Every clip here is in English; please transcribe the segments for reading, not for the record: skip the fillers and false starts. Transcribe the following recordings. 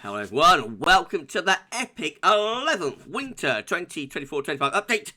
Hello everyone, and welcome to the epic 11th Winter 2024-25 update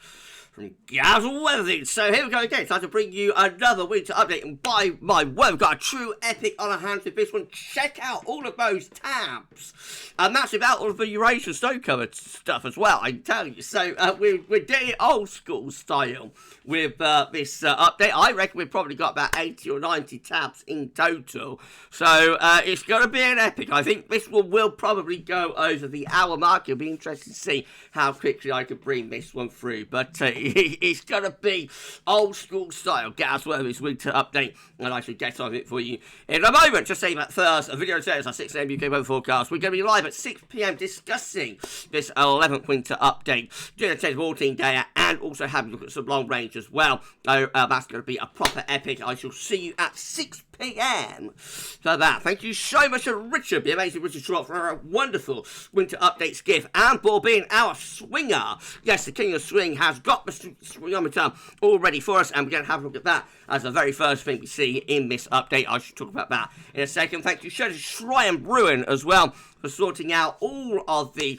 from GavsWeatherVids. So here we go again, time to bring you another winter update, and by my word, we've got a true epic on our hands with this one. Check out all of those tabs, and that's about all of the Eurasian snow covered stuff as well, I can tell you. So we're doing it old school style with this update. I reckon we've probably got about 80 or 90 tabs in total, so it's going to be an epic. I think this one will probably go over the hour mark. It'll be interesting to see how quickly I can bring this one through, but it's going to be old school style GavsWeatherVids winter update, and I should get on it for you in a moment. Just saying that first, a video today is our 6 AM UK weather forecast. We're going to be live at 6 PM discussing this 11th winter update, doing a 10 to 14 day, and also having a look at some long range as well. So that's going to be a proper epic. I shall see you at 6 PM for that. Thank you so much to Richard, the amazing Richard Trott, for a wonderful winter updates gift, and for being our swinger. Yes, the King of Swing has got the swingometer all ready for us, and we're going to have a look at that as the very first thing we see in this update. I should talk about that in a second. Thank you so much to Shrine Bruin as well for sorting out all of the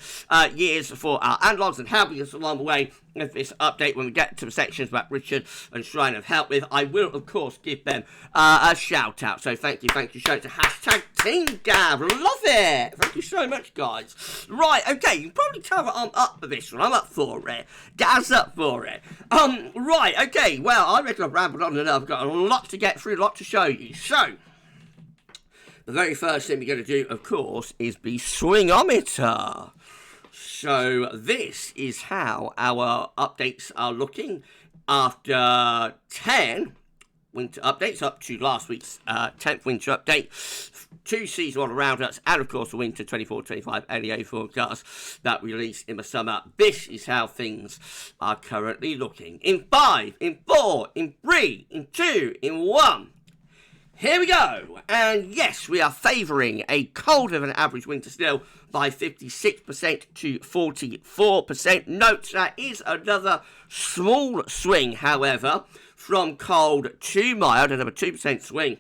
years for our analogues and helping us along the way with this update. When we get to the sections that Richard and Shrine have helped with, I will of course give them a shout out. So thank you so much to hashtag Team Gav. Love it. Thank you so much, guys. Right, okay, you can probably tell that I'm up for this one. I'm up for it. Gav's up for it. Right, okay, well, I reckon I've rambled on enough. I've got a lot to get through, a lot to show you. So the very first thing we're going to do, of course, is the swingometer. So this is how our updates are looking after 10 winter updates up to last week's 10th winter update. 2 season all around us, and of course the winter 24-25 LEA forecast that we released in the summer. This is how things are currently looking. In 5, in 4, in 3, in 2, in 1. Here we go, and yes, we are favouring a colder than average winter still by 56% to 44%. Note that is another small swing, however, from cold to mild, another 2% swing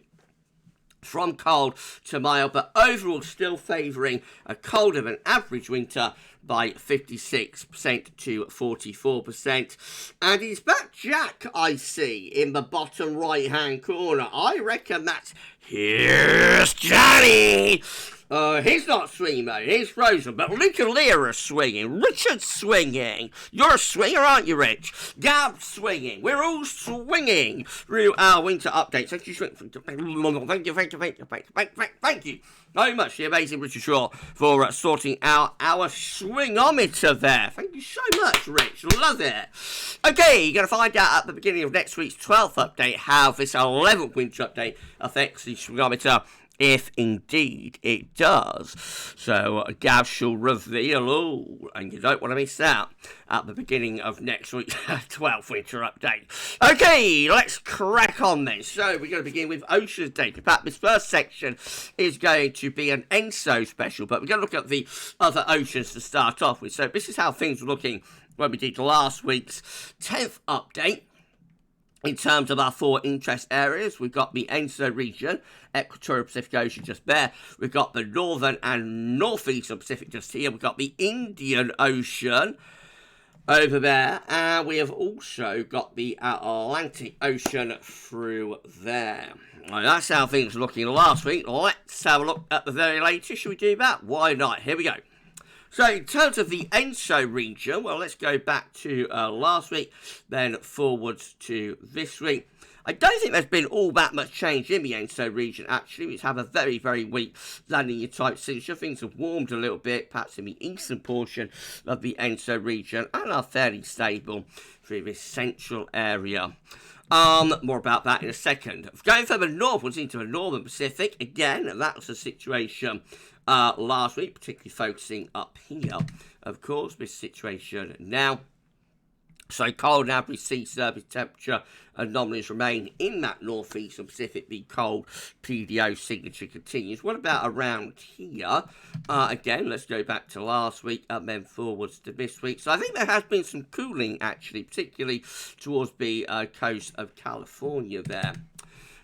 from cold to mild, but overall still favouring a colder than average winter by 56% to 44%. And it's that Jack I see in the bottom right hand corner. I reckon that's Here's Johnny. He's not swinging, mate. He's frozen. But Luke and Leah are swinging. Richard's swinging. You're a swinger, aren't you, Rich? Gav's swinging. We're all swinging through our winter updates. Thank you very much, the amazing Richard Shaw, for sorting out our swingometer there. Thank you so much, Rich. Love it. Okay, you're going to find out at the beginning of next week's 12th update how this 11th winter update affects the swingometer, if indeed it does. So Gav shall reveal all, and you don't want to miss that at the beginning of next week's 12th winter update. Okay, let's crack on then. So we're going to begin with oceans data. In fact, this first section is going to be an ENSO special, but we're going to look at the other oceans to start off with. So this is how things were looking when we did last week's 10th update. In terms of our 4 interest areas, we've got the ENSO region, Equatorial Pacific Ocean just there. We've got the Northern and Northeastern Pacific just here. We've got the Indian Ocean over there. And we have also got the Atlantic Ocean through there. Well, that's how things were looking last week. Let's have a look at the very latest. Should we do that? Why not? Here we go. So in terms of the ENSO region, well, let's go back to last week, then forwards to this week. I don't think there's been all that much change in the ENSO region, actually. We have a very, very weak La Nina type signature. Things have warmed a little bit, perhaps in the eastern portion of the ENSO region, and are fairly stable through this central area. More about that in a second. Going further northwards into the northern Pacific, again, that was the situation last week, particularly focusing up here, of course, this situation now. So cold and average sea surface temperature anomalies remain in that northeastern Pacific. The cold PDO signature continues. What about around here? Again, let's go back to last week and then forwards to this week. So I think there has been some cooling, actually, particularly towards the coast of California there.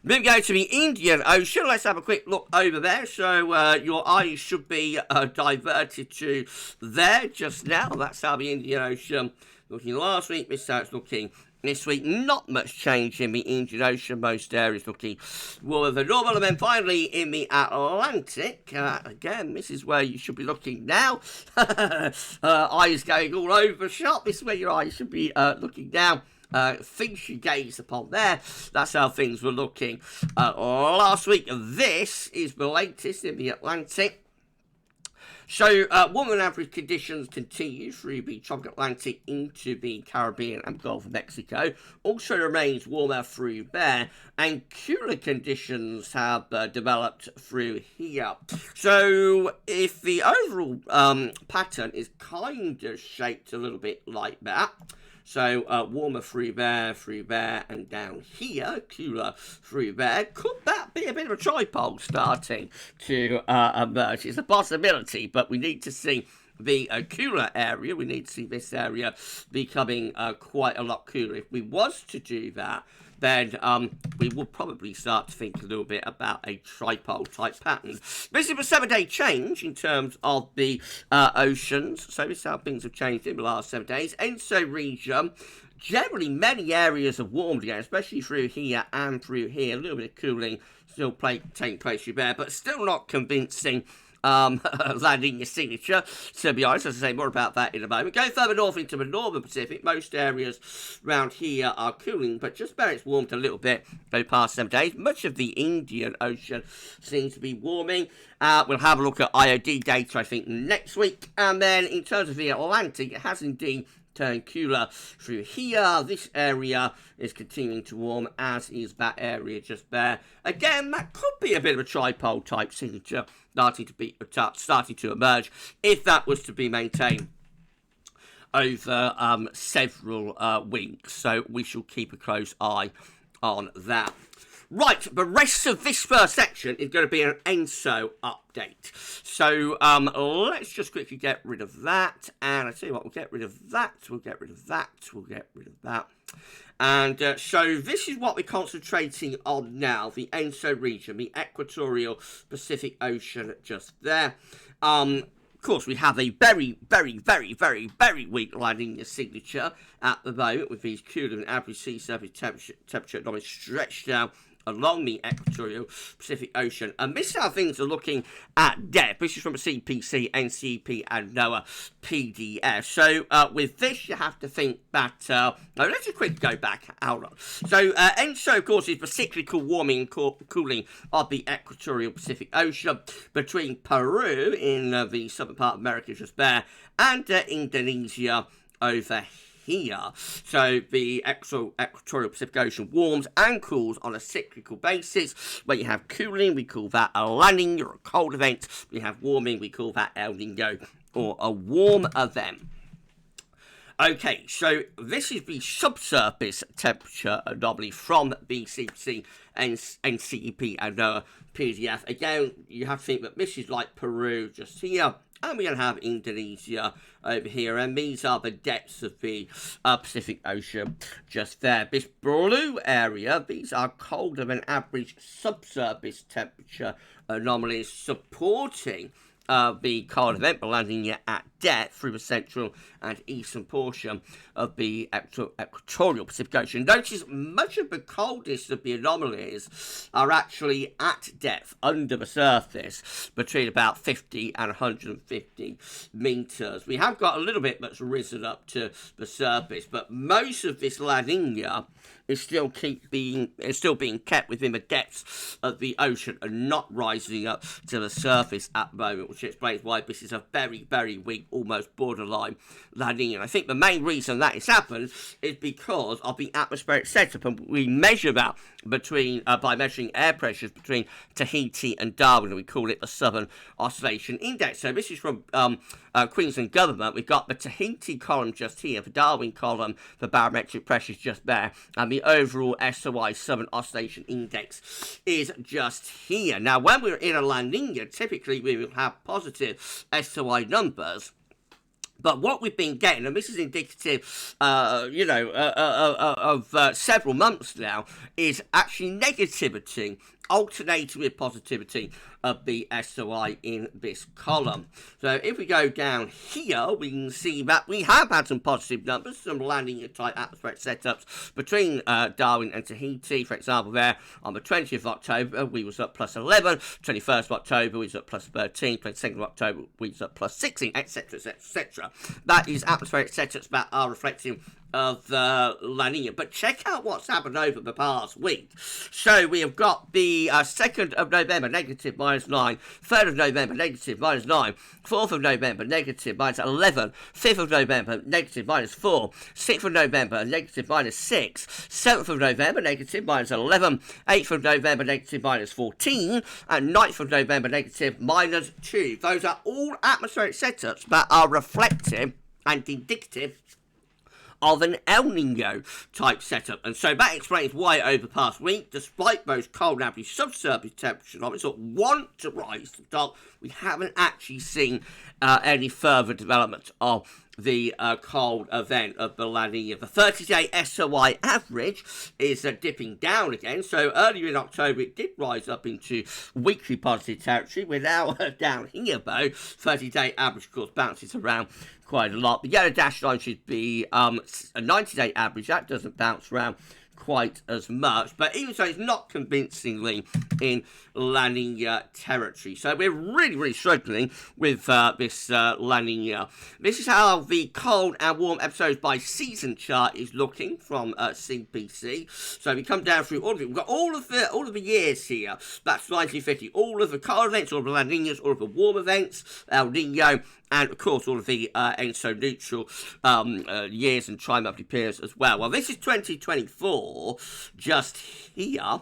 Moving on to the Indian Ocean, let's have a quick look over there. So your eyes should be diverted to there just now. That's how the Indian Ocean looking last week. This is how it's looking this week. Not much change in the Indian Ocean. Most areas looking warmer than normal. And then finally in the Atlantic, again, this is where you should be looking now. Eyes going all over the shop. This is where your eyes should be looking now. Things you gaze upon there. That's how things were looking last week. This is the latest in the Atlantic. So, warmer than average conditions continue through the tropical Atlantic into the Caribbean and Gulf of Mexico. Also remains warmer through there, and cooler conditions have developed through here. So, if the overall pattern is kind of shaped a little bit like that, so warmer through there, and down here, cooler through there. Could that be a bit of a tripole starting to emerge? It's a possibility, but we need to see the cooler area. We need to see this area becoming quite a lot cooler. If we was to do that, then we will probably start to think a little bit about a tripole type pattern. This is a 7-day change in terms of the oceans. So this is how things have changed in the last 7 days. ENSO region, generally many areas have warmed again, especially through here and through here. A little bit of cooling still taking place through there, but still not convincing landing your signature, to be honest. As I say, more about that in a moment. Going further north into the northern Pacific, most areas around here are cooling, but just where it's warmed a little bit over the past 7 days. Much of the Indian Ocean seems to be warming. We'll have a look at IOD data, I think, next week. And then in terms of the Atlantic, it has indeed turn cooler through here. This area is continuing to warm, as is that area just there. Again, that could be a bit of a tripole type signature starting to emerge if that was to be maintained over several weeks. So we shall keep a close eye on that. Right, the rest of this first section is going to be an ENSO update. So let's just quickly get rid of that. And I tell you what, we'll get rid of that. We'll get rid of that. We'll get rid of that. And so this is what we're concentrating on now, the ENSO region, the equatorial Pacific Ocean just there. Of course, we have a very, very, very, very, very weak landing signature at the moment with these cooler than average sea surface temperature anomalies stretched down along the equatorial Pacific Ocean. And this is how things are looking at depth. This is from a CPC, NCP, and NOAA PDF. So with this, you have to think that... let's just quickly go back. Hold on. So ENSO, of course, is the cyclical warming and cooling of the equatorial Pacific Ocean between Peru in the southern part of America just there and Indonesia over here. So the equatorial Pacific Ocean warms and cools on a cyclical basis. When you have cooling, we call that a La Niña or a cold event. We have warming, we call that El Niño or a warm event. Okay, so this is the subsurface temperature anomaly from BCC and NCEP and PDF. Again, you have to think that this is like Peru just here. And we're going to have Indonesia over here. And these are the depths of the Pacific Ocean just there. This blue area, these are colder than average subsurface temperature anomalies supporting the cold event, but landing at depth through the central and eastern portion of the equatorial Pacific Ocean. Notice much of the coldest of the anomalies are actually at depth under the surface between about 50 and 150 meters. We have got a little bit that's risen up to the surface, but most of this La Niña is still being kept within the depths of the ocean and not rising up to the surface at the moment, which explains why this is a very, very weak, almost borderline La Niña. And I think the main reason that has happened is because of the atmospheric setup, and we measure that between by measuring air pressures between Tahiti and Darwin, and we call it the Southern Oscillation Index. So this is from Queensland Government. We've got the Tahiti column just here, the Darwin column, the barometric pressures just there, and the overall SOI Southern Oscillation Index is just here. Now, when we're in a La Niña, typically we will have positive SOI numbers But what we've been getting, and this is indicative, of several months now, is actually negativity alternating with positivity of the SOI in this column. So if we go down here, we can see that we have had some positive numbers, some landing type atmospheric setups between Darwin and Tahiti. For example, there on the 20th of October, we was up plus 11, 21st of October, we was up plus 13, 22nd of October, we was up plus 16, etc., etc., etc. That is atmospheric setups that are reflecting of La Nina. But check out what's happened over the past week. So we have got the 2nd of November, negative -9, 3rd of November, negative -9, 4th of November, negative -11, 5th of November, negative -4, 6th of November, negative -6, 7th of November, negative -11, 8th of November, negative -14, and 9th of November, negative -2. Those are all atmospheric setups that are reflective and indicative of an El Nino type setup. And so that explains why over the past week, despite those cold average subsurface temperatures that want to rise to the top, we haven't actually seen any further development of the cold event of the La Nina. The 30-day SOI average is dipping down again. So earlier in October, it did rise up into weekly positive territory. We're now down here, though. 30-day average, of course, bounces around quite a lot. The yellow dashed line should be a 90-day average. That doesn't bounce around quite as much, but even so, it's not convincingly in La Nina territory. So we're really struggling with this La Nina. This is how the cold and warm episodes by season chart is looking from CPC. So we come down through all of it. We've got all of the years here. That's 1950. All of the cold events, all of the La Ninas, all of the warm events, El Nino, and of course all of the ENSO neutral years and tri-monthly periods as well. Well, this is 2024 just here,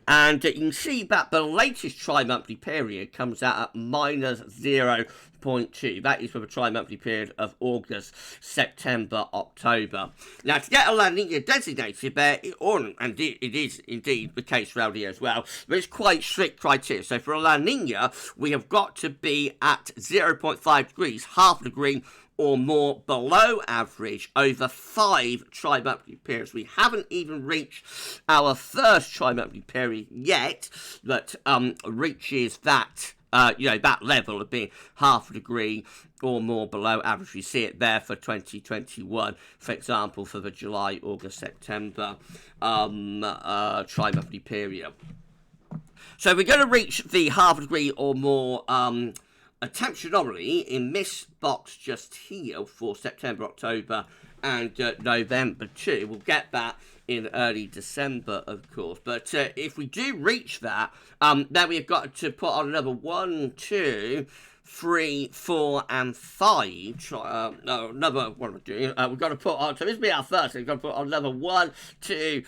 and you can see that the latest tri-monthly period comes out at -0.2. That is for the tri-monthly period of August, September, October. Now, to get a La Nina designated there, and it is indeed the case around here as well, but it's quite strict criteria. So for a La Nina, we have got to be at 0.5 degrees, half a degree or more below average over 5 tri-monthly periods. We haven't even reached our first tri-monthly period yet that reaches that that level of being half a degree or more below average. We see it there for 2021, for example, for the July, August, September tri-monthly period. So we're going to reach the half a degree or more a temperature anomaly in this box just here for September, October, and November too. We'll get that in early December, of course. But if we do reach that, then we've got to put on another 1, 2, 3, 4, and 5. Another, what am I doing? We've got to put on, so this will be our first, we've got to put on another 1, 2,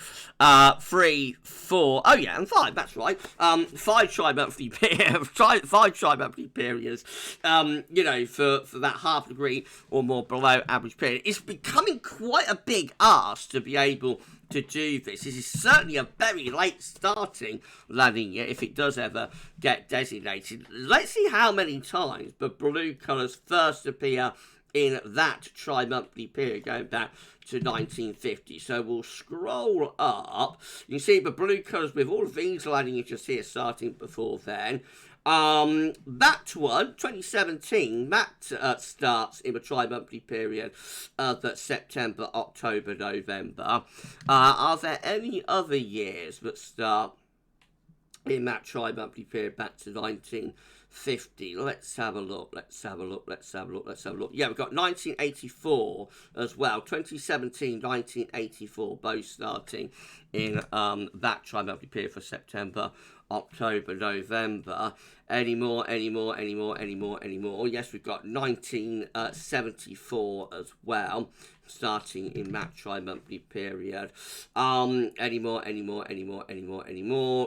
3, 4, oh yeah, and 5, that's right. 5 tri-monthly periods, 5 tri-monthly periods, for that half degree or more below average period. It's becoming quite a big ask to be able to do this. This is certainly a very late starting La Nina if it does ever get designated. Let's see how many times the blue colours first appear in that tri-monthly period going back to 1950. So we'll scroll up. You can see the blue colours with all of these La Ninas just here starting before then. That one, 2017, that starts in a tri-monthly period that's September, October, November. Are there any other years that start in that tri-monthly period back to 1950? Let's have a look. Yeah, we've got 1984 as well. 2017, 1984, both starting in that tri-monthly period for September, October, November. Any more? Yes, we've got 1974 as well, starting in that tri-monthly period. Any more?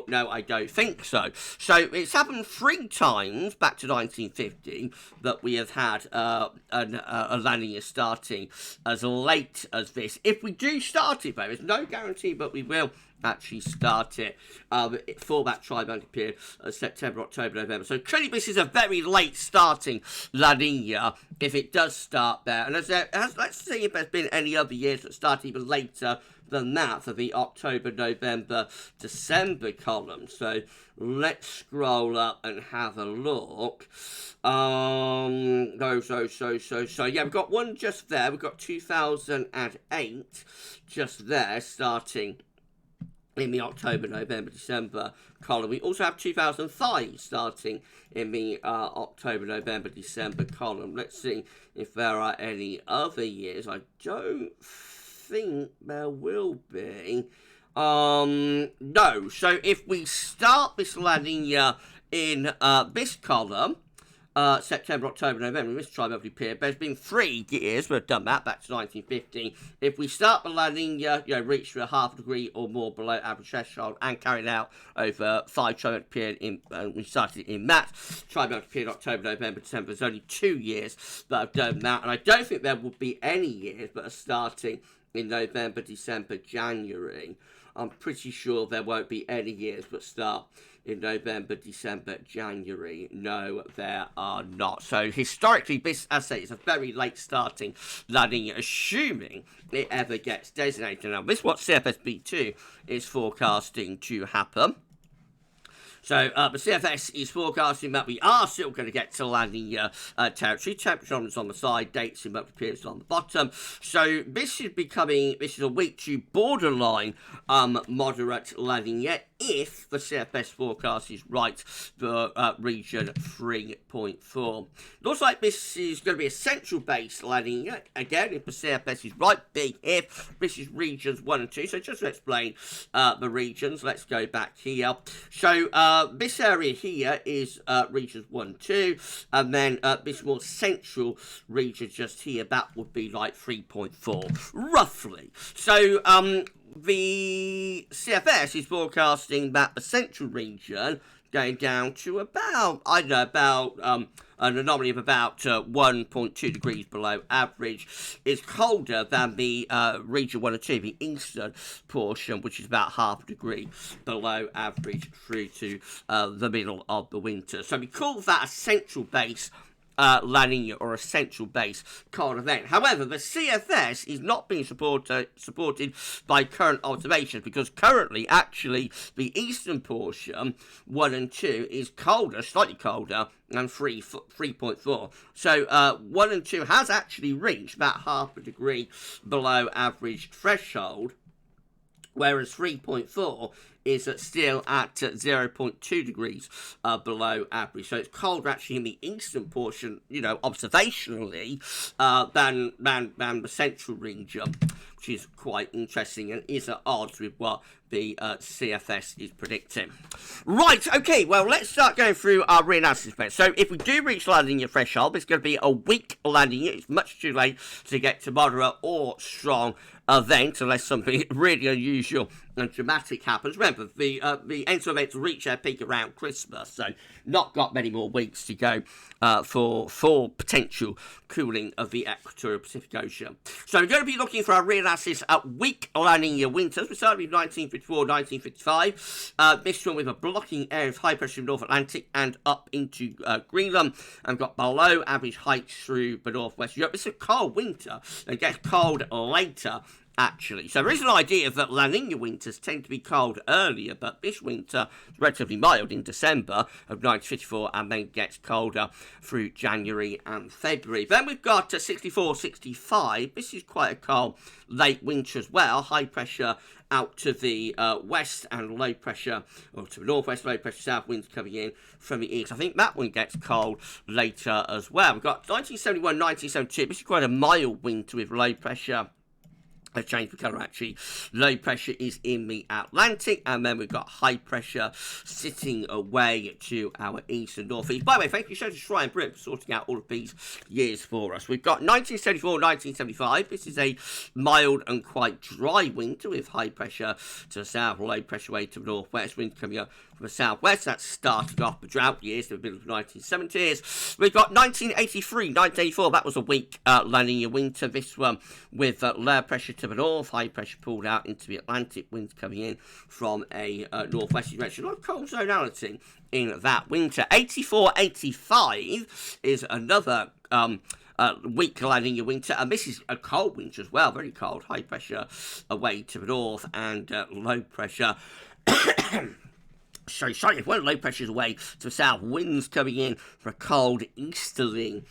No, I don't think so. So it's happened 3 times back to 1950 that we have had a La Nina starting as late as this. If we do start it, though, there's no guarantee, but we will actually start it for that tri-monthly period, September, October, November. So clearly this is a very late starting La Nina if it does start there. And let's see if there's been any other years that start even later than that for the October, November, December column. So let's scroll up and have a look. Yeah, we've got one just there. We've got 2008 just there, starting in the October, November, December column. We also have 2005 starting in the October, November, December column. Let's see if there are any other years. I don't think there will be. No. So if we start this landing year in this column, September, October, November, this tri-monthly period, there's been 3 years we've done that, back to 1950. If we start the landing year, reached a half a degree or more below average threshold and carried out over 5 tri-monthly period, we started in that tri-monthly period, October, November, December. There's only 2 years that have done that, and I don't think there will be any years that are starting in November, December, January. I'm pretty sure there won't be any years that start in November, December, January. No, there are not. So historically, this, as I say, is a very late starting landing, assuming it ever gets designated. Now, this is what CFSB2 is forecasting to happen. So the CFS is forecasting that we are still going to get to landing territory. Temperature on the side, dates in monthly periods on the bottom. So this is a week to borderline moderate landing year if the CFS forecast is right for region 3.4. Looks like this is going to be a central base landing year. Again, if the CFS is right, big if. This is regions 1 and 2. So just to explain the regions, let's go back here. So this area here is regions 1 and 2, and then this more central region just here, that would be like 3.4, roughly. So the CFS is forecasting that the central region going down to about, an anomaly of about 1.2 degrees below average, is colder than the region 1 and 2, the eastern portion, which is about half a degree below average through to the middle of the winter. So we call that a central base La Nina or a central base cold event. However, the CFS is not being supported by current observations, because currently, actually, the eastern portion, 1 and 2, is colder, slightly colder, than 3.4. So 1 and 2 has actually reached about half a degree below average threshold, whereas 3.4 is still at 0.2 degrees below average. So it's colder actually in the eastern portion, observationally, than the central region, which is quite interesting and is at odds with what the CFS is predicting. Right, okay, well, let's start going through our reanalysis bit. So if we do reach landing year threshold, it's going to be a weak landing year. It's much too late to get to moderate or strong event, unless something really unusual and dramatic happens. Remember, the ENSO events reach their peak around Christmas, so not got many more weeks to go for potential cooling of the equatorial Pacific Ocean. So we're going to be looking for our reanalysis at weak landing year winters. We started with 1954, 1955. This one with a blocking area of high pressure in the North Atlantic and up into Greenland, and got below average heights through the northwest Europe. It's a cold winter. It gets cold later, actually. So there is an idea that La Nina winters tend to be cold earlier, but this winter is relatively mild in December of 1954 and then gets colder through January and February. Then we've got 64, 65. This is quite a cold late winter as well. High pressure out to the west and low pressure, or to the northwest, low pressure south winds coming in from the east. I think that one gets cold later as well. We've got 1971, 1972. This is quite a mild winter with low pressure. A change for colour, actually. Low pressure is in the Atlantic, and then we've got high pressure sitting away to our east and northeast. By the way, thank you so much to Try and Brit for sorting out all of these years for us. We've got 1974, 1975. This is a mild and quite dry winter with high pressure to the south, low pressure way to the northwest. Winds coming up from the southwest. That's started off the drought years, the middle of the 1970s. We've got 1983, 1984. That was a weak La Nina winter. This one with low pressure to the north, high pressure pulled out into the Atlantic, winds coming in from a northwest direction. A lot of cold zonality in that winter. 84, 85 is another weak landing your winter, and this is a cold winter as well, very cold, high pressure away to the north and low pressure. Sorry, if one low pressure's away to the south, winds coming in for a cold easterly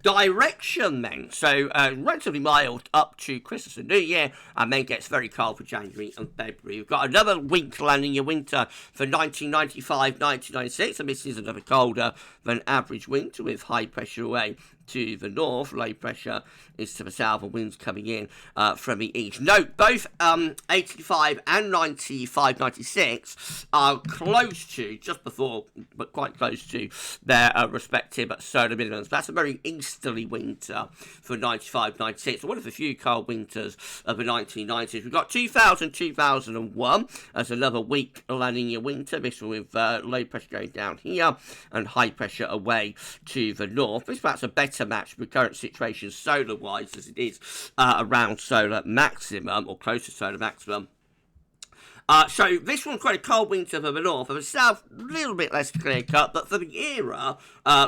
direction then. So relatively mild up to Christmas and New Year, and then gets very cold for January and February. We've got another weak landing your winter for 1995-1996, and this is another colder than average winter with high pressure away to the north, low pressure is to the south, and winds coming in from the east. Note, both 85 and 95-96 are close to, just before, but quite close to their respective solar minimums. That's a very easterly winter for 95-96. One of the few cold winters of the 1990s. We've got 2000-2001 as another weak La Nina winter. This one with low pressure going down here and high pressure away to the north. This perhaps a better match with current situation solar-wise as it is around solar maximum or close to solar maximum. So this one's quite a cold winter for the north. For the south, a little bit less clear cut, but for the era,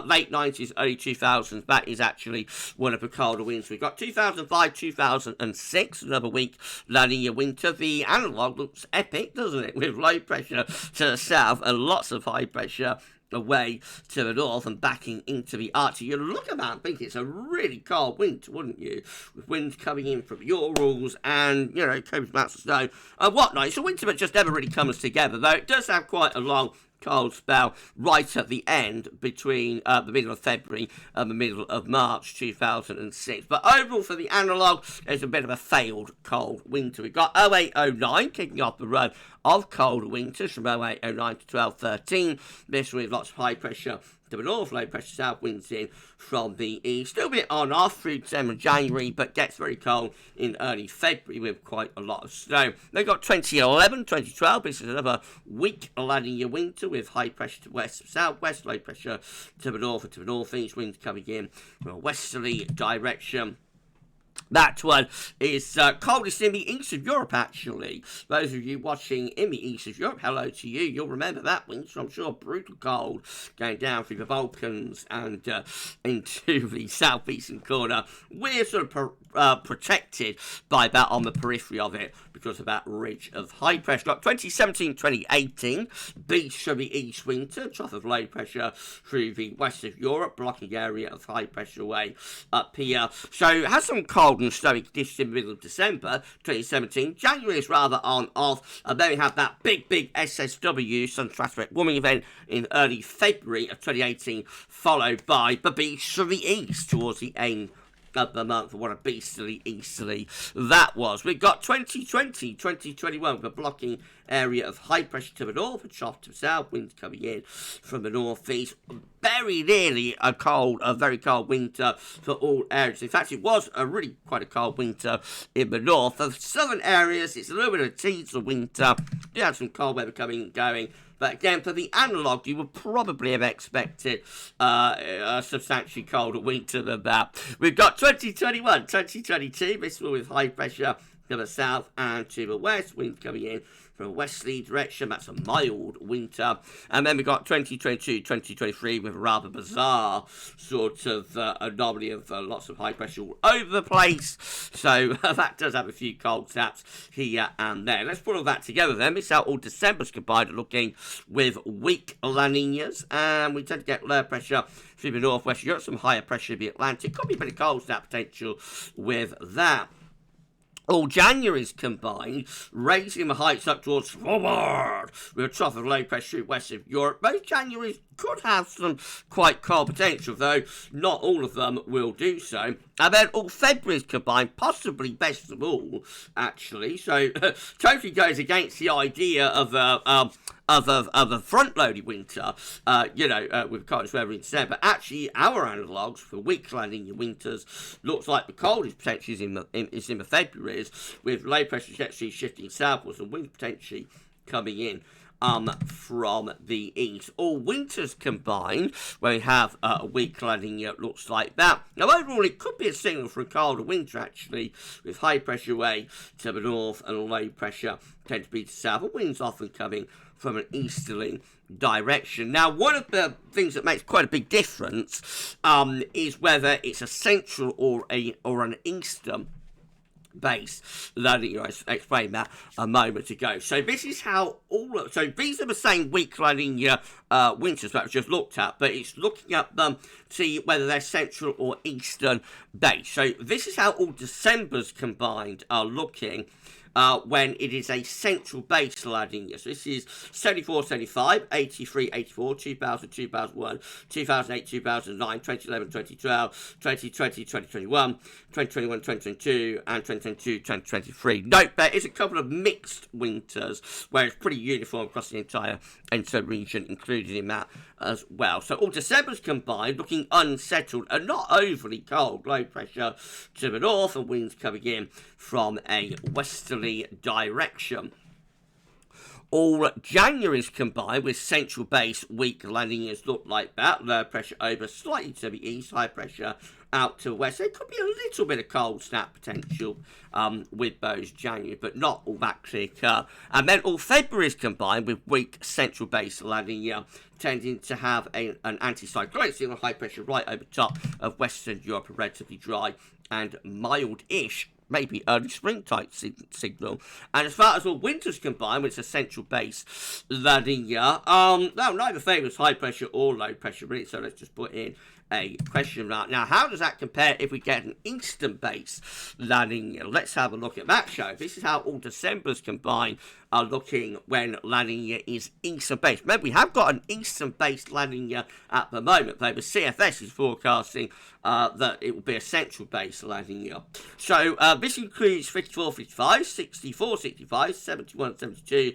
late 90s, early 2000s, that is actually one of the colder winters. We've got 2005-2006, another week La Nina winter. The analogue looks epic, doesn't it? With low pressure to the south and lots of high pressure away to the north and backing into the Arctic. You'd look at that and think it's a really cold winter, wouldn't you? With winds coming in from the Urals and, you know, copious amounts of snow and whatnot. It's a winter that just never really comes together, though it does have quite a long cold spell right at the end between the middle of February and the middle of March 2006. But overall for the analogue, it's a bit of a failed cold winter. We've got 08-09 kicking off the run of cold winters from 08-09 to 12-13. This with lots of high pressure to the north, low pressure south winds in from the east. Still a bit on off through December and January, but gets very cold in early February with quite a lot of snow. They've got 2011-2012. This is another weak La Nina winter with high pressure to west, southwest, low pressure to the north and to the northeast. Winds coming in from a westerly direction. That one is coldest in the east of Europe, actually. Those of you watching in the east of Europe, hello to you. You'll remember that winter, I'm sure, brutal cold, going down through the Balkans and into the southeastern corner. We're sort of protected by that on the periphery of it because of that ridge of high pressure. Got 2017-2018, beach from the east winter, trough of low pressure through the west of Europe, blocking area of high pressure away up here. So, has some cold and snowy conditions in the middle of December 2017. January is rather on off, and then we have that big SSW sun stratospheric warming event in early February of 2018, followed by the beach from the east towards the end of the month. What a beastly easterly that was. We've got 2020-2021 with a blocking area of high pressure to the north and trough to the south, winds coming in from the northeast. Very nearly a very cold winter for all areas. In fact, it was quite a cold winter in the north. For the southern areas, it's a little bit of a teaser winter. You have some cold weather coming and going. But again, for the analogue, you would probably have expected a substantially colder winter than that. We've got 2021-2022, this one with high pressure to the south and to the west, winds coming in from a westerly direction. That's a mild winter. And then we've got 2022-2023 with a rather bizarre sort of anomaly of lots of high pressure all over the place. So that does have a few cold snaps here and there. Let's put all that together then. It's how all December's combined looking with weak La Ninas. And we tend to get low pressure through the northwest. You've got some higher pressure in the Atlantic. Could be a bit of cold snap potential with that. All January's combined, raising the heights up towards forward with a trough of low pressure west of Europe. Both January's could have some quite cold potential, though not all of them will do so. And then all February's combined, possibly best of all, actually. So totally goes against the idea of a front-loaded winter, with coldest weather in December. Actually, our analogues for weak La Nina winters looks like the coldest potentially is in the Februaries, with low pressure trajectory shifting southwards and winds potentially coming in from the east. All winters combined, where we have a weak La Nina, looks like that. Now, overall, it could be a signal for a colder winter, actually, with high pressure away to the north and low pressure tend to be to south, and winds often coming from an easterly direction. Now, one of the things that makes quite a big difference is whether it's a central or an eastern base. I explained that a moment ago. So this is how so these are the same week linear winters that I've just looked at, but it's looking at them to see whether they're central or eastern base. So this is how all Decembers combined are looking when it is a central base landing year. So this is 74, 75, 83, 84, 2000, 2001, 2008, 2009, 2011, 2012, 2020, 2021, 2021, 2022, and 2022, 2023. Note there is a couple of mixed winters where it's pretty uniform across the entire ENSO region, included in that as well. So all Decembers combined looking unsettled and not overly cold. Low pressure to the north and winds coming in from a westerly direction. All Januaries combined with central base weak landing years look like that. Low pressure over slightly to the east, high pressure out to the west. There could be a little bit of cold snap potential with those January, but not all that clear cut. And then all Februaries combined with weak central base landing year, tending to have an anticyclonic signal, high pressure right over top of Western Europe, relatively dry and mild-ish, maybe early spring type signal. And as far as all winters combined with a central base landing year, neither favours high pressure or low pressure really, so let's just put in a question mark. Now, how does that compare if we get an eastern base landing year? Let's have a look at that show. This is how all Decembers combined are looking when landing year is eastern base. Remember, we have got an eastern base landing year at the moment, though the CFS is forecasting that it will be a central base landing year. So this includes 54, 55, 64, 65, 71, 72,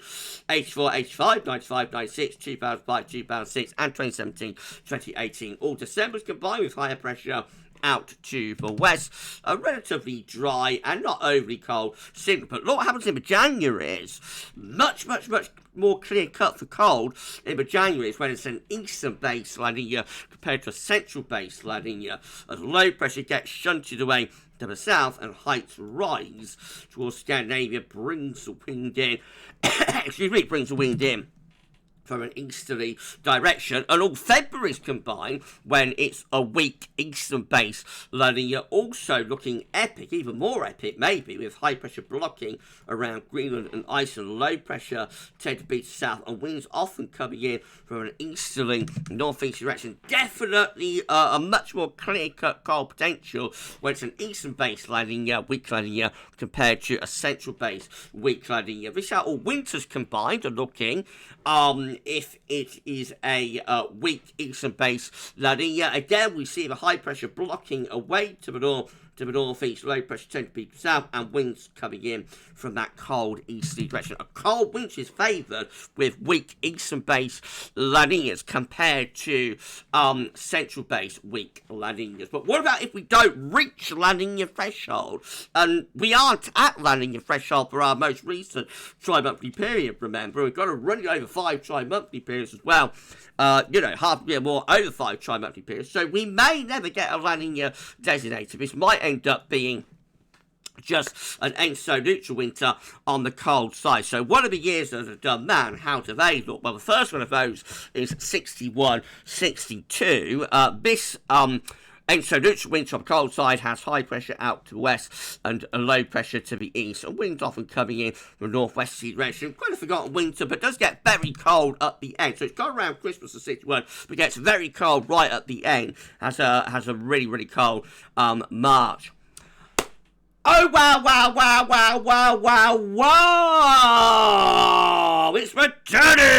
84, 85, 95, 96, 2005, 2006, and 2017, 2018. All Decembers combined with higher pressure out to the west, a relatively dry and not overly cold signal. But look what happens in the Januaries. Much more clear cut for cold in the Januaries when it's an eastern base landing year compared to a central base landing year, as low pressure gets shunted away to the south and heights rise towards Scandinavia, brings the wind in. Brings the wind in from an easterly direction, and all Februaries combined when it's a weak eastern base landing year, also looking epic, even more epic maybe, with high pressure blocking around Greenland and Iceland. Low pressure tend to be to south and winds often coming in from an easterly northeast direction. Definitely a much more clear-cut cold potential when it's an eastern base landing year, weak landing year, compared to a central base weak landing year. This is how all winters combined are looking if it is a weak eastern base landing year. Again, we see the high pressure blocking away to the north, to the northeast, low pressure tend to be south, and winds coming in from that cold easterly direction. A cold wind is favoured with weak eastern base landing years compared to central base weak landing years. But what about if we don't reach landing year threshold? And we aren't at landing year threshold for our most recent tri-monthly period, remember. We've got to run it over 5 tri-monthly periods as well. Half a year more over 5 tri-monthly periods. So we may never get a landing year designated. This might end up being just an ENSO neutral winter on the cold side. So one of the years that have done that, and how do they look? Well, the first one of those is 61, 62. This ENSO neutral winter on the cold side has high pressure out to the west and a low pressure to the east, and winds often coming in from northwesterly direction. Quite a forgotten winter, but does get very cold at the end. So it's gone around Christmas of 61, but gets very cold right at the end. Has a really cold March. Oh, wow, it's Matani!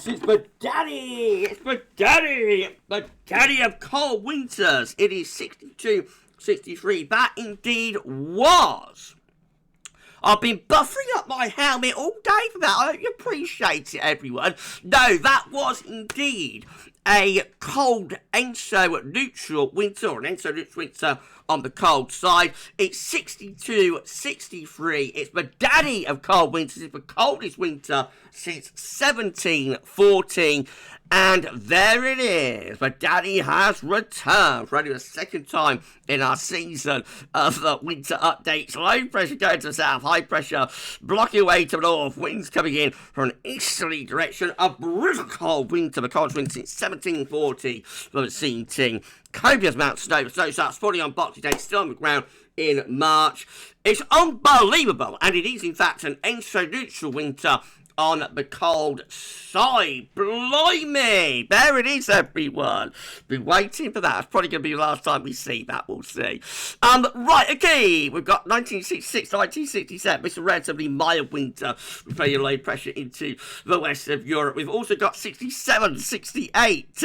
Yes, it's my daddy. It's my daddy. My daddy of cold winters. It is 62, 63. That indeed was. I've been buffering up my helmet all day for that. I hope you appreciate it, everyone. No, that was indeed a cold ENSO neutral winter, or an ENSO neutral winter on the cold side. It's 62, 63. It's my daddy of cold winters. It's the coldest winter since 1714. And there it is. My daddy has returned for only the second time in our season of the winter updates. Low pressure going to the south, high pressure blocking away to the north, winds coming in from an easterly direction. A brutal cold winter, the coldest winter since 1740. We've seen copious amounts of snow. Snow starts falling on Boxing Day, still on the ground in March. It's unbelievable, and it is in fact an ENSO neutral winter on the cold side. Blimey! There it is, everyone. Been waiting for that. It's probably going to be the last time we see that. We'll see. Right, okay. We've got 1966, 1967. It's a relatively mild winter. We're playing low pressure into the west of Europe. We've also got 67, 68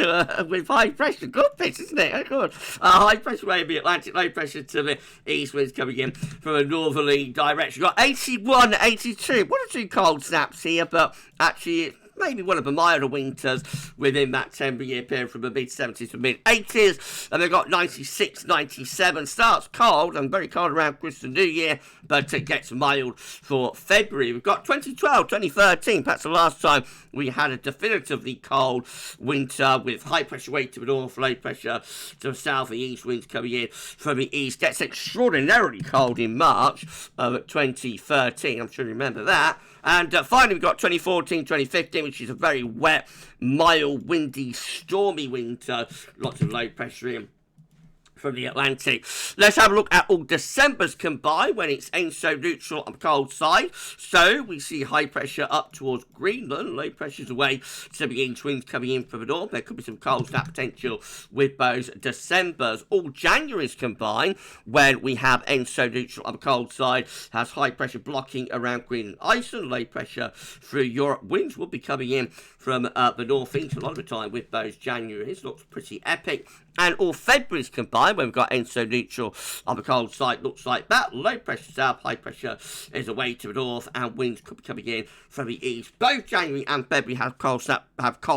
with high pressure. Good bits, isn't it? Good. High pressure way of the Atlantic, low pressure to the east winds coming in from a northerly direction. We've got 81, 82. One or two cold snaps here, but actually it's maybe one of the milder winters within that 10-year period from the mid-70s to mid-80s. And they've got 96, 97. Starts cold and very cold around Christmas New Year, but it gets mild for February. We've got 2012, 2013. That's the last time we had a definitively cold winter with high pressure way to the north, low pressure to the south, the east winds coming in from the east. Gets extraordinarily cold in March of 2013. I'm sure you remember that. And finally, we've got 2014, 2015, which is a very wet, mild, windy, stormy winter. Lots of low pressure in from the Atlantic. Let's have a look at all December's combined when it's ENSO neutral on the cold side. So we see high pressure up towards Greenland, low pressure's away to the east winds coming in from the north. There could be some cold snap potential with those December's. All January's combined when we have ENSO neutral on the cold side, has high pressure blocking around Greenland, Iceland, low pressure through Europe. Winds will be coming in from the northeast a lot of the time with those January's. Looks pretty epic. And all February's combined, when we've got ENSO neutral on the cold side, looks like that. Low pressure south, high pressure is away to the north, and winds could be coming in from the east. Both January and February have cold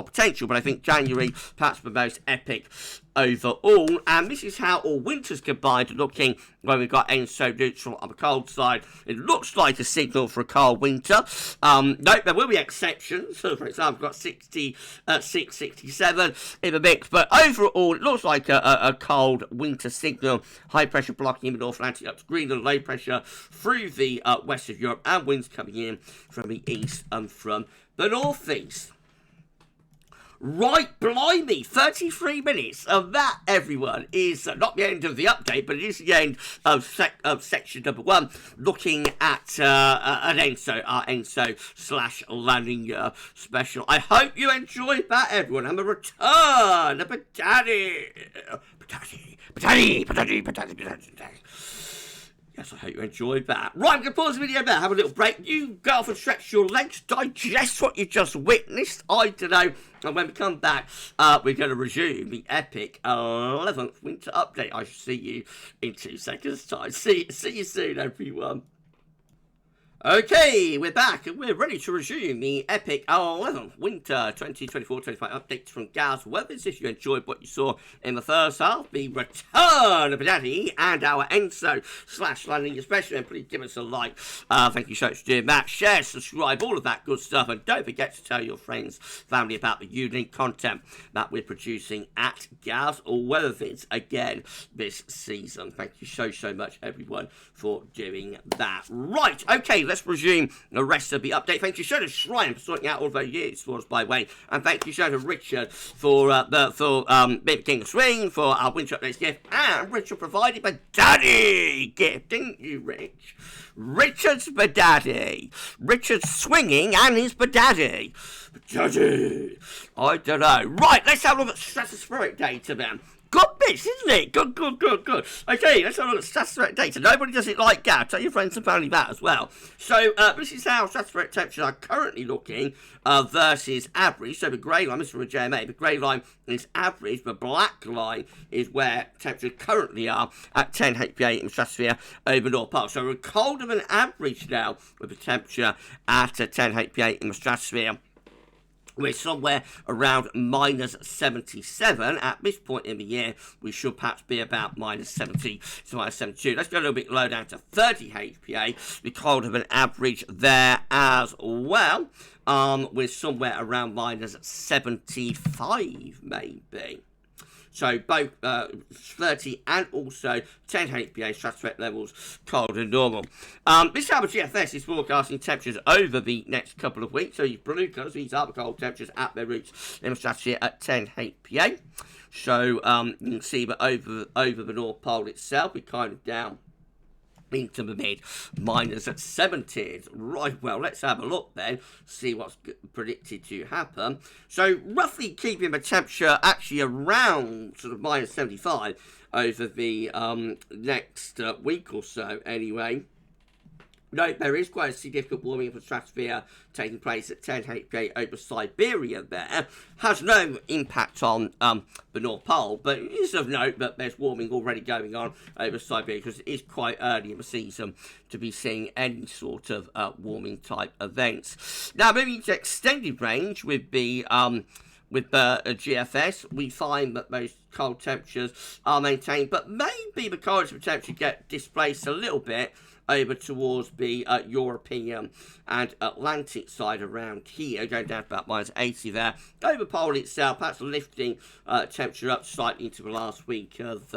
potential, but I think January perhaps the most epic overall. And this is how all winters combined are looking when we've got ENSO neutral on the cold side. It looks like a signal for a cold winter. Note there will be exceptions. So for example, we've got 66, 67 in the mix, but overall it looks like a cold winter signal. High pressure blocking in the North Atlantic up to Greenland, low pressure through the west of Europe, and winds coming in from the east and from the northeast. Right, blimey, 33 minutes of that, everyone, is not the end of the update, but it is the end of section number 1, looking at an ENSO, our ENSO / landing year special. I hope you enjoyed that, everyone, and the return of Patati. Yes, I hope you enjoyed that. Right, I'm going to pause the video there, have a little break. You go off and stretch your legs, digest what you just witnessed. I don't know. And when we come back, we're going to resume the epic 11th winter update. I shall see you in 2 seconds' time. See you soon, everyone. Okay, we're back and we're ready to resume the epic 11th winter 2024-25 updates from GavsWeatherVids. If you enjoyed what you saw in the first half, the return of Daddy and our ENSO / landing especially, and please give us a like. Thank you so much for doing that. Share, subscribe, all of that good stuff, and don't forget to tell your friends, family about the unique content that we're producing at GavsWeatherVids again this season. Thank you so much, everyone, for doing that. Right, okay, let's resume the rest of the update. Thank you so to Shrine for sorting out all of those years for us, by the way. And thank you so to Richard for Big King of Swing, for our winter updates gift. And Richard provided my daddy gift, didn't you, Rich? Richard's badaddy. Richard's swinging and his badaddy. Badaddy. I don't know. Right, let's have a look at stratospheric data then. good bits, isn't it? Good. Okay, let's have a look at stratospheric data. Nobody does it like Gav. Tell your friends and family that as well. So, this is how stratospheric temperatures are currently looking versus average. So, the grey line, this is from a JMA, the grey line is average. The black line is where temperatures currently are at 10 HPA in the stratosphere over North Pole. So, we're colder than average now with the temperature at 10 HPA in the stratosphere. We're somewhere around minus 77. At this point in the year, we should perhaps be about minus 70 to minus 72. Let's go a little bit low down to 30 HPA. We're colder than average there as well. We're somewhere around minus 75, maybe. So both 30 and also 10 HPA stratospheric levels colder than normal. This is how the GFS is forecasting temperatures over the next couple of weeks. So these blue colours, these are the cold temperatures at their roots in the stratosphere at 10 HPA. So you can see that over the North Pole itself, we're kind of down into the mid minus 70s. Right, well, let's have a look then, see what's predicted to happen. So roughly keeping the temperature actually around sort of minus 75 over the next week or so anyway. No, there is quite a significant warming of the stratosphere taking place at 10 HPA over Siberia there. Has no impact on the North Pole, but it is of note that there's warming already going on over Siberia because it is quite early in the season to be seeing any sort of warming type events. Now, moving to extended range with the GFS, we find that those cold temperatures are maintained, but maybe the coldest of temperature get displaced a little bit over towards the European and Atlantic side around here, going down to about minus 80 there. Over Pole itself, perhaps lifting temperature up slightly into the last week of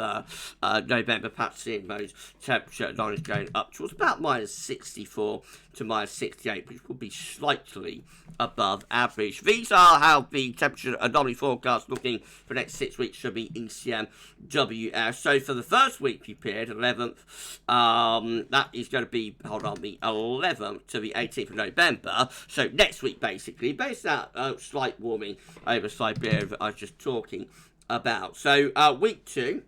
November, perhaps seeing those temperature lines going up towards about minus 64 to minus 68, which would be slightly above average. These are how the temperature anomaly forecast looking for the next 6 weeks should be ECMWS. So for the first weekly period, 11th, that is going to be, the 11th to the 18th of November. So next week, basically, based on that slight warming over Siberia that I was just talking about. So week 2,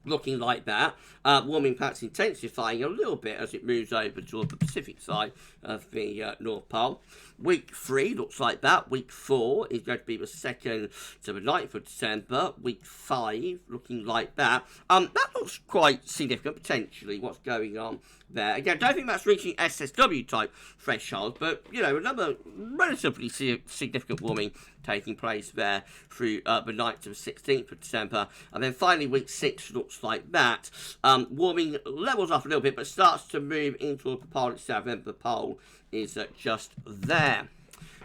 looking like that. Warming perhaps intensifying a little bit as it moves over toward the Pacific side of the North Pole. Week 3 looks like that. Week 4 is going to be the 2nd to the 9th of December. Week 5 looking like that. That looks quite significant, potentially, what's going on there. Again, don't think that's reaching SSW type threshold, but, you know, another relatively significant warming taking place there through the 9th to the 16th of December. And then finally, week 6 looks like that. Warming levels off a little bit, but starts to move into the pole itself. Remember, the pole is just there.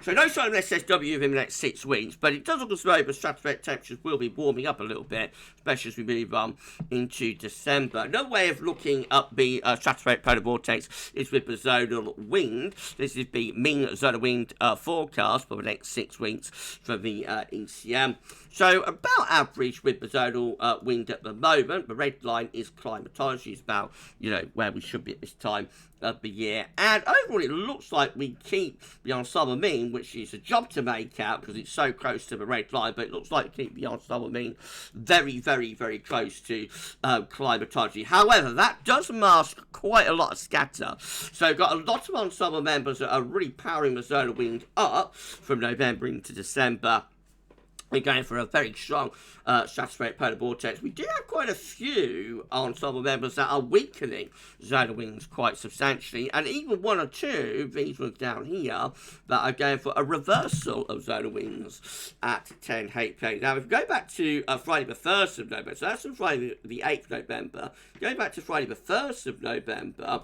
So no sign of SSW within the next 6 weeks, but it does look as though the stratospheric temperatures will be warming up a little bit, especially as we move on into December. Another way of looking up the stratospheric polar vortex is with the zonal wind. This is the mean zonal wind forecast for the next 6 weeks for the ECM. So about average with the zonal wind at the moment. The red line is climatology, is about, you know, where we should be at this time of the year. And overall, it looks like we keep beyond summer mean, which is a job to make out because it's so close to the red line, but it looks like we keep beyond summer mean very, very, very close to climatology. However, that does mask quite a lot of scatter. So we've got a lot of on-summer members that are really powering the zonal wind up from November into December. We're going for a very strong stratospheric polar vortex. We do have quite a few ensemble members that are weakening zonal winds quite substantially, and even 1 or 2, these ones down here, that are going for a reversal of zonal winds at 10 HPA. Now, if we go back to Friday the 1st of November, so that's on Friday the 8th of November, going back to Friday the 1st of November,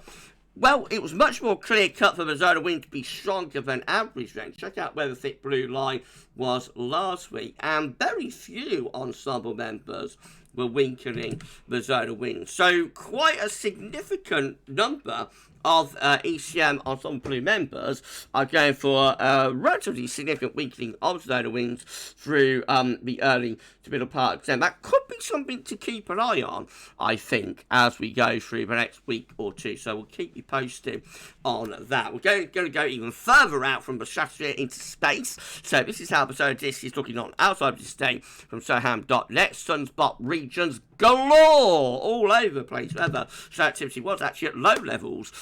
well, it was much more clear-cut for the zonal wind to be stronger than average range. Check out where the thick blue line was last week. And very few ensemble members were weakening the zonal wind. So quite a significant number of ECM ensemble blue members are going for a relatively significant weakening of solar winds through the early to middle part of December. That could be something to keep an eye on, I think, as we go through the next week or two. So we'll keep you posted on that. We're going to go even further out from the stratosphere into space. So this is how the solar disk is looking on outside of this day from soham.net. Sunspot regions galore all over the place. Weather so activity was actually at low levels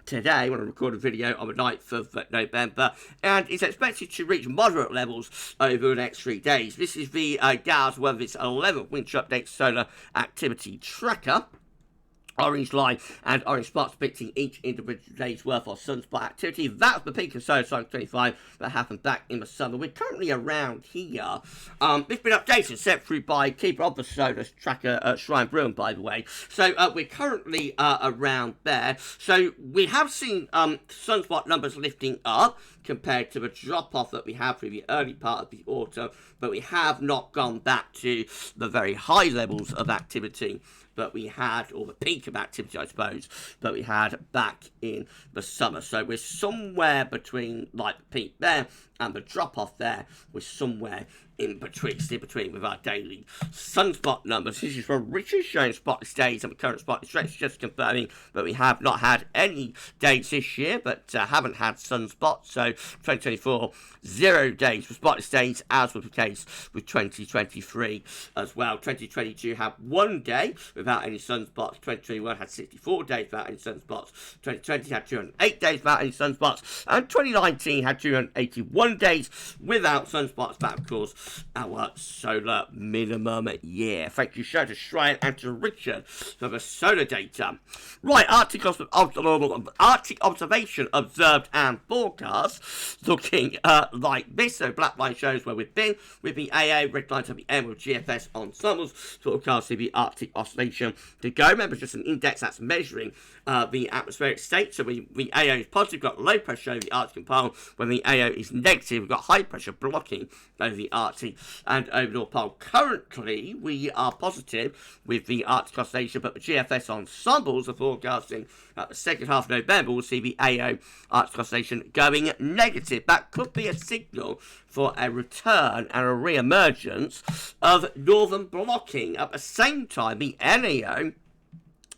today when I recorded a video on the 9th of November, and it's expected to reach moderate levels over the next 3 days. This is the GavsWeatherVids 11th Winter Update Solar Activity Tracker. Orange line and orange spots depicting each individual day's worth of sunspot activity. That's the peak of solar cycle 25 that happened back in the summer. We're currently around here. It's been updated, sent through by Keeper of the Solar Tracker, Shrine Bruin, by the way. So we're currently around there. So we have seen sunspot numbers lifting up compared to the drop-off that we had through the early part of the autumn, but we have not gone back to the very high levels of activity that we had, or the peak of activity, I suppose, that we had back in the summer. So we're somewhere between, like, the peak there and the drop-off there. We're somewhere in between with our daily sunspot numbers. This is from Richard showing spotless days and the current spotless rates, just confirming that we have not had any days this year, but haven't had sunspots. So 2024, 0 days for spotless days, as was the case with 2023 as well. 2022 had 1 day without any sunspots. 2021 had 64 days without any sunspots. 2020 had 208 days without any sunspots. And 2019 had 281 days without sunspots. That, of course, our solar minimum year. Thank you, Show to Shrine and to Richard for the solar data. Right, Arctic observation observed and forecast looking like this. So black line shows where we've been with the AA, red lines at the end with GFS ensembles forecasting the Arctic oscillation to go. Remember, it's just an index that's measuring the atmospheric state. So the AO is positive, we've got low pressure over the Arctic pole. When the AO is negative, we've got high pressure blocking over the Arctic and over North Pole. Currently, we are positive with the Arctic oscillation, but the GFS ensembles are forecasting that the second half of November we'll see the AO Arctic oscillation going negative. That could be a signal for a return and a re-emergence of northern blocking. At the same time, the NAO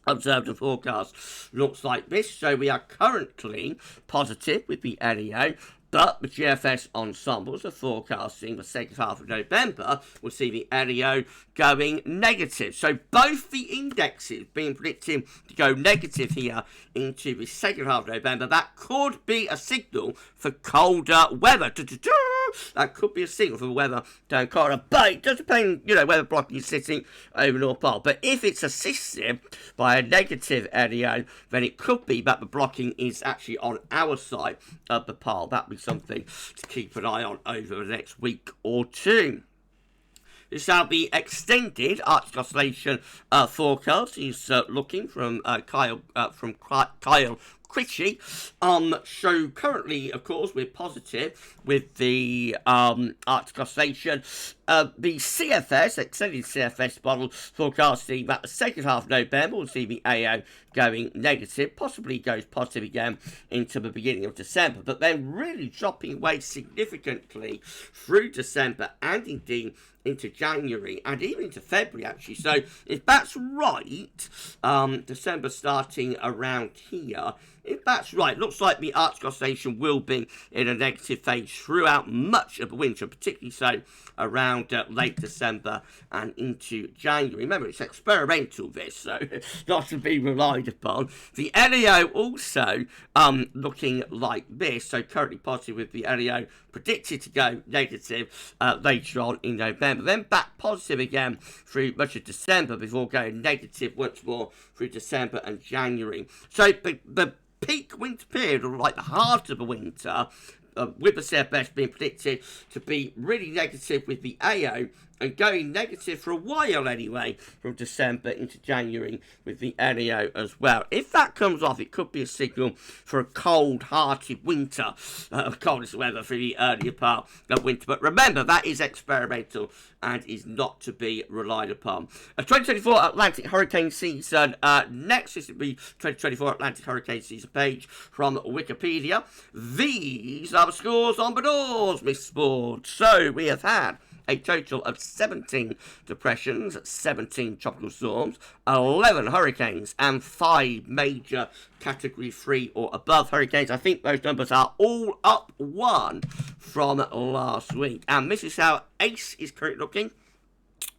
observed and forecast looks like this. So we are currently positive with the NAO, but the GFS ensembles are forecasting the second half of November will see the NAO going negative. So both the indexes being predicted to go negative here into the second half of November. That could be a signal for colder weather. That could be a signal for the weather going colder. But it does depend, where the blocking is sitting over North Pole. But if it's assisted by a negative NAO, then it could be that the blocking is actually on our side of the pole. That would be something to keep an eye on over the next week or two. This is how the extended Arctic oscillation forecast is looking from Kyle Critchy. So currently, of course, we're positive with the Arctic oscillation. The CFS, extended CFS model, forecasting that the second half of November will see the AO going negative, possibly goes positive again into the beginning of December, but then really dropping away significantly through December and indeed into January and even into February, actually. So if that's right, December starting around here, if that's right, looks like the Arctic oscillation will be in a negative phase throughout much of the winter, particularly so around late December and into January. Remember, it's experimental, this, so not to be relied upon. The NAO also looking like this, so currently positive with the NAO predicted to go negative later on in November, then back positive again through much of December before going negative once more through December and January. So the peak winter period, or like the heart of the winter, with the CFS being predicted to be really negative with the AO and going negative for a while anyway, from December into January with the NEO as well. If that comes off, it could be a signal for a cold-hearted winter, coldest weather for the earlier part of winter. But remember, that is experimental and is not to be relied upon. A 2024 Atlantic hurricane season next. This will be 2024 Atlantic hurricane season page from Wikipedia. These are the scores on the doors, Mr. Board. So we have had a total of 17 depressions, 17 tropical storms, 11 hurricanes, and 5 major Category 3 or above hurricanes. I think those numbers are all up one from last week. And this is how ACE is currently looking.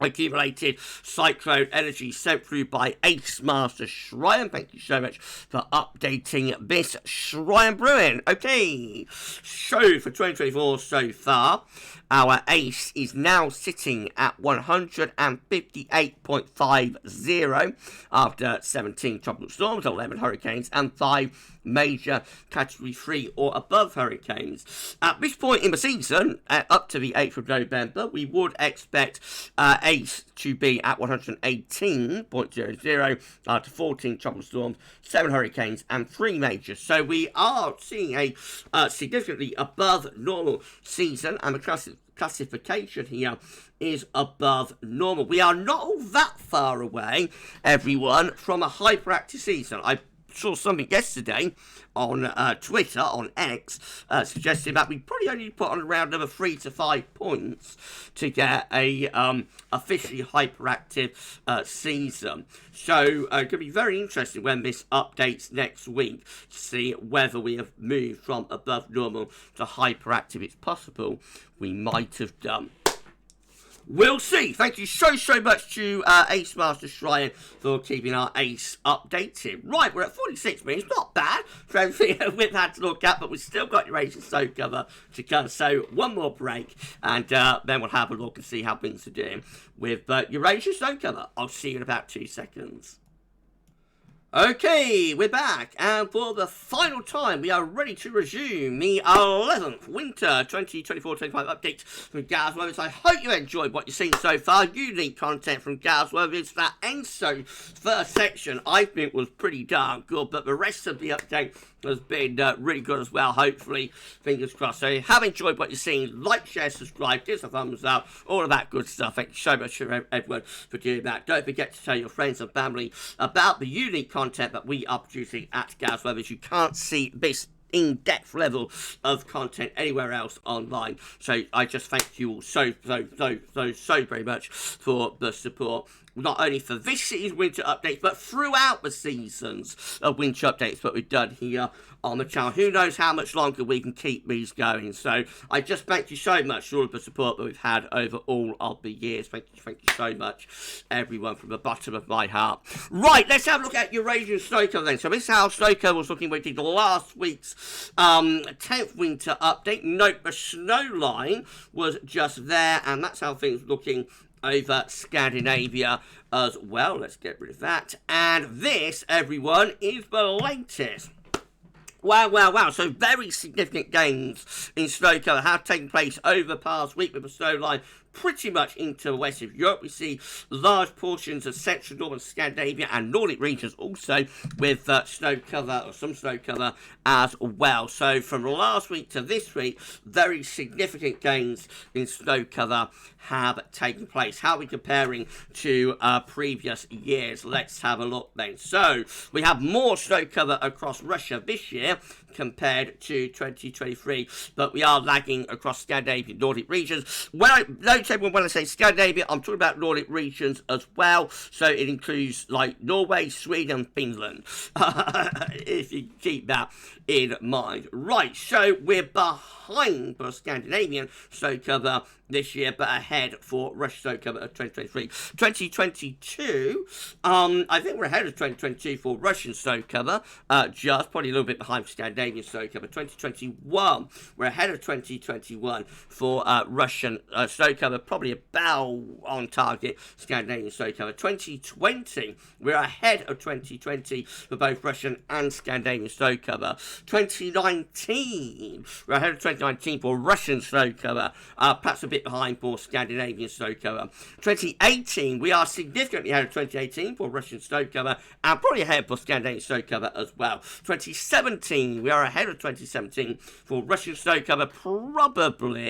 Accumulated cyclone energy sent through by Ace Master Shrine. Thank you so much for updating this, Shrine Brewing. Okay, so for 2024 so far, our ACE is now sitting at 158.50 after 17 tropical storms, 11 hurricanes, and 5 major Category 3 or above hurricanes. At this point in the season, up to the 8th of November, we would expect ACE to be at 118.00 after 14 tropical storms, 7 hurricanes, and 3 majors. So we are seeing a significantly above normal season, and the classification here is above normal. We are not all that far away, everyone, from a hyperactive season. I saw something yesterday on Twitter, on X, suggesting that we probably only put on around another 3 to 5 points to get a officially hyperactive season. So it could be very interesting when this updates next week to see whether we have moved from above normal to hyperactive. It's possible we might have done. We'll see. Thank you so much to Ace Master Shrine for keeping our ACE updated. Right, we're at 46 minutes. Not bad for everything we've had to look at, but we've still got Eurasia Snow cover to come. So one more break, and then we'll have a look and see how things are doing with Eurasia Snow cover. I'll see you in about 2 seconds. Okay, we're back, and for the final time, we are ready to resume the 11th Winter 2024-25 update from GavsWeatherVids. I hope you enjoyed what you've seen so far. Unique content from GavsWeatherVids. That ENSO first section, I think, was pretty darn good, but the rest of the update has been really good as well, hopefully. Fingers crossed. So if you have enjoyed what you've seen, like, share, subscribe, give us a thumbs up, all of that good stuff. Thank you so much, everyone, for doing that. Don't forget to tell your friends and family about the unique content that we are producing at GavsWeatherVids. You can't see this in-depth level of content anywhere else online. So I just thank you all so very much for the support. Not only for this season's winter updates, but throughout the seasons of winter updates that we've done here on the channel. Who knows how much longer we can keep these going. So I just thank you so much for all of the support that we've had over all of the years. Thank you so much, everyone, from the bottom of my heart. Right, let's have a look at Eurasian snow cover then. So this is how snow cover was looking. We did last week's 10th winter update. Note the snow line was just there, and that's how things were looking over Scandinavia as well. Let's get rid of that. And this, everyone, is the latest. Wow. So very significant gains in snow cover have taken place over the past week with the snow line pretty much into the west of Europe. We see large portions of central northern Scandinavia and Nordic regions also with snow cover, or some snow cover as well. So from last week to this week, very significant gains in snow cover have taken place. How are we comparing to previous years? Let's have a look then. So we have more snow cover across Russia this year compared to 2023, but we are lagging across Scandinavian Nordic regions. Note everyone, when I say Scandinavia, I'm talking about Nordic regions as well, so it includes like Norway, Sweden, Finland, if you keep that in mind. Right, so we're behind for Scandinavian snow cover this year, but ahead for Russian snow cover of 2023. 2022, I think we're ahead of 2022 for Russian snow cover, just probably a little bit behind for Scandinavian snow cover. 2021, we're ahead of 2021 for Russian snow cover, probably about on target Scandinavian snow cover. 2020, we're ahead of 2020 for both Russian and Scandinavian snow cover. 2019, we're ahead of 2019 for Russian snow cover, perhaps a bit bit behind for Scandinavian snow cover. 2018, we are significantly ahead of 2018 for Russian snow cover, and probably ahead for Scandinavian snow cover as well. 2017, we are ahead of 2017 for Russian snow cover, probably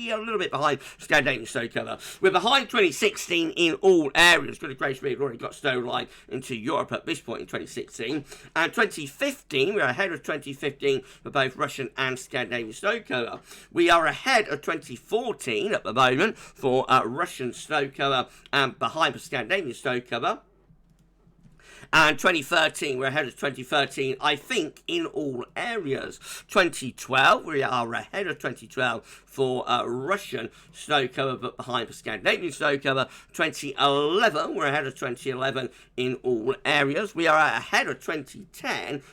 a little bit behind Scandinavian snow cover. We're behind 2016 in all areas. Goodness gracious, we've already got snow line into Europe at this point in 2016. And 2015, we're ahead of 2015 for both Russian and Scandinavian snow cover. We are ahead of 2014 at the moment for Russian snow cover and behind for Scandinavian snow cover. And 2013, we're ahead of 2013, I think, in all areas. 2012, we are ahead of 2012 for Russian snow cover, but behind for Scandinavian snow cover. 2011, we're ahead of 2011 in all areas. We are ahead of 2010,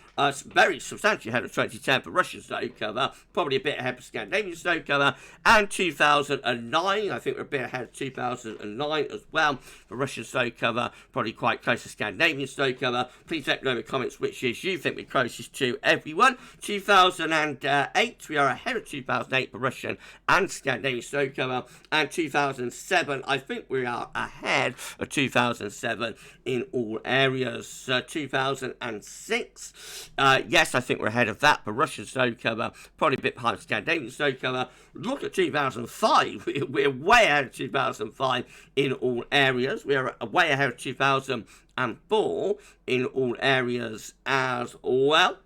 very substantially ahead of 2010 for Russian snow cover, probably a bit ahead for Scandinavian snow cover. And 2009, I think we're a bit ahead of 2009 as well for Russian snow cover, probably quite close to Scandinavian snow cover. Please let me know in the comments which years you think we're closest to, everyone. 2008, we are ahead of 2008 for Russian and Scandinavian snow cover. And 2007, I think we are ahead of 2007 in all areas. 2006, yes, I think we're ahead of that for Russian snow cover, probably a bit behind Scandinavian snow cover. Look at 2005, we're way ahead of 2005 in all areas. We're way ahead of 2004 in all areas as well.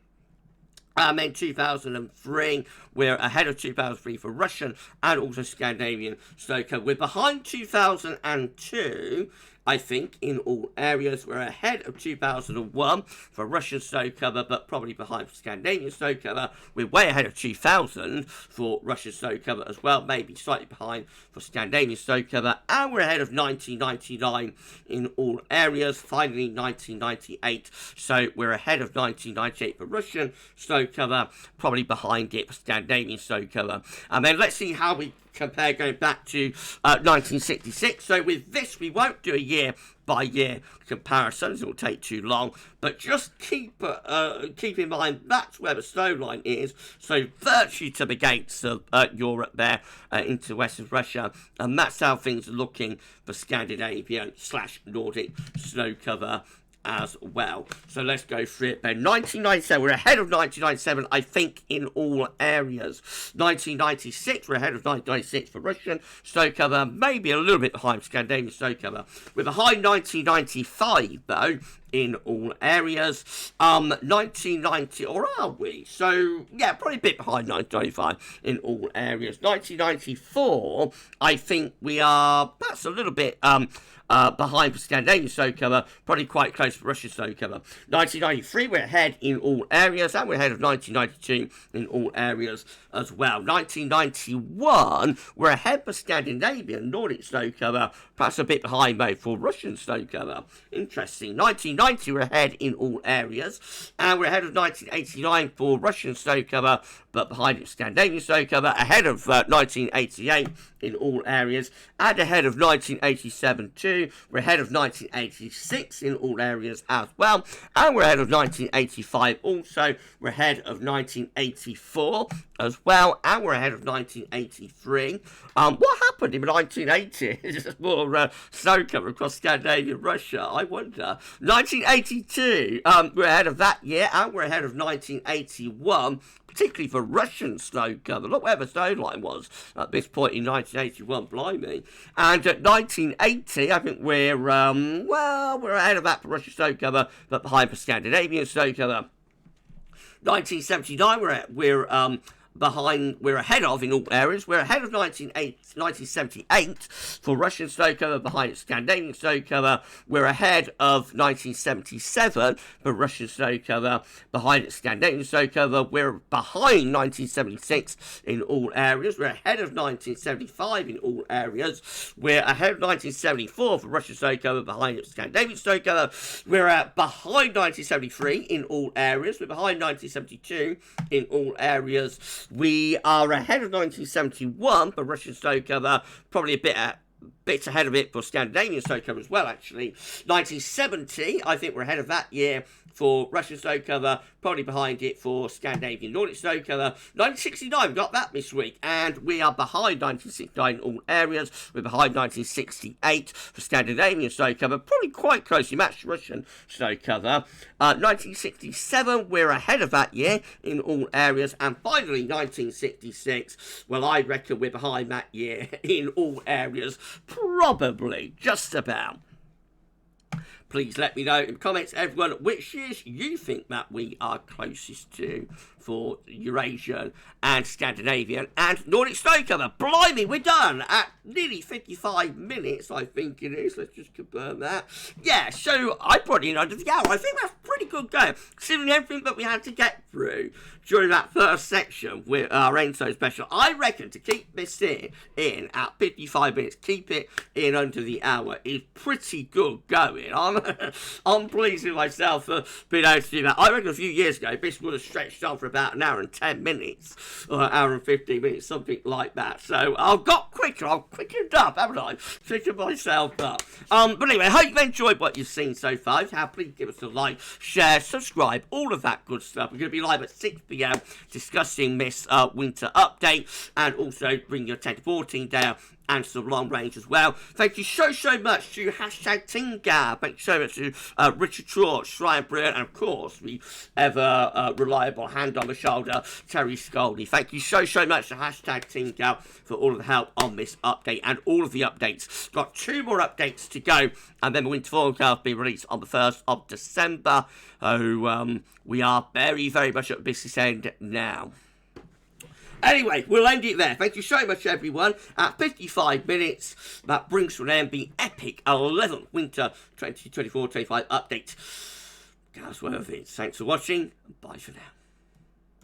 Then 2003, we're ahead of 2003 for Russian and also Scandinavian snow cover. We're behind 2002, I think, in all areas. We're ahead of 2001 for Russian snow cover, but probably behind for Scandinavian snow cover. We're way ahead of 2000 for Russian snow cover as well, maybe slightly behind for Scandinavian snow cover. And we're ahead of 1999 in all areas, finally 1998. So we're ahead of 1998 for Russian snow cover, probably behind it for Scandinavian snow cover. And then let's see how we compare going back to 1966. So with this, we won't do a year-by-year comparison, it will take too long, but just keep in mind that's where the snow line is, so virtually to the gates of Europe there, into Western Russia, and that's how things are looking for Scandinavian/Nordic snow cover as well. So let's go through it then. 1997, we're ahead of 1997, I think, in all areas. 1996, we're ahead of 1996 for Russian snow cover, maybe a little bit behind Scandinavian snow cover. We're behind 1995, though, in all areas. 1990, or are we? So, yeah, probably a bit behind 1995 in all areas. 1994, I think we are, that's a little bit behind for Scandinavian snow cover, probably quite close for Russian snow cover. 1993, we're ahead in all areas, and we're ahead of 1992 in all areas as well. 1991, we're ahead for Scandinavian Nordic snow cover, perhaps a bit behind though for Russian snow cover. Interesting. 1990, we're ahead in all areas, and we're ahead of 1989 for Russian snow cover, but behind it Scandinavian snow cover, ahead of 1988 in all areas, and ahead of 1987 too. We're ahead of 1986 in all areas as well, and we're ahead of 1985 also. We're ahead of 1984 as well, and we're ahead of 1983. What happened in the 1980s? More snow cover across Scandinavia and Russia, I wonder. 1982, we're ahead of that year, and we're ahead of 1981, particularly for Russian snow cover. Look where the snow line was at this point in 1981, blimey. And at 1980, I think we're, well, we're ahead of that for Russian snow cover, but behind for Scandinavian snow cover. 1979, we're ahead of in all areas. We're ahead of 1978 for Russian snow cover, behind Scandinavian snow cover. We're ahead of 1977 for Russian snow cover, behind Scandinavian snow cover. We're behind 1976 in all areas. We're ahead of 1975 in all areas. We're ahead of 1974 for Russian snow cover, behind Scandinavian snow cover. We're behind 1973 in all areas. We're behind 1972 in all areas. We are ahead of 1971 for Russian snow cover, probably a bit ahead of it for Scandinavian snow cover as well, actually. 1970, I think we're ahead of that year for Russian snow cover, probably behind it for Scandinavian Nordic snow cover. 1969, we got that this week, and we are behind 1969 in all areas. We're behind 1968 for Scandinavian snow cover, probably quite closely matched Russian snow cover. 1967, we're ahead of that year in all areas, and finally 1966, well, I reckon we're behind that year in all areas, probably, just about. Please let me know in the comments, everyone, which years you think that we are closest to for Eurasian and Scandinavian and Nordic snow cover. Blimey, we're done at nearly 55 minutes, I think it is. Let's just confirm that. Yeah, so I put in under the hour. I think that's pretty good going, considering everything that we had to get through during that first section with our ENSO special. I reckon to keep this in at 55 minutes, keep it in under the hour, is pretty good going. I'm pleased with myself for being able to do that. I reckon a few years ago, this would have stretched on for about an hour and 10 minutes, or an hour and 15 minutes, something like that. So I've got quicker, I've quickened up, haven't I? Quickened myself up. But anyway, I hope you've enjoyed what you've seen so far. If you have, please give us a like, share, subscribe, all of that good stuff. We're going to be live at 6 p.m. discussing this winter update, and also bring your 10 to 14 down and some long range as well. Thank you so much to hashtag TeamGav. Thank you so much to Richard Trott, Shrine Brilliant, and of course the ever reliable hand on the shoulder, Terry Scoldy. Thank you so much to hashtag TeamGav for all of the help on this update and all of the updates. Got 2 more updates to go, and then the winter forecast will be released on the 1st of December. So we are very much at the business end now. Anyway, we'll end it there. Thank you so much, everyone. At 55 minutes, that brings to an end the epic 11th Winter 2024-25 update. GavsWeatherVids. Thanks for watching, and bye for now.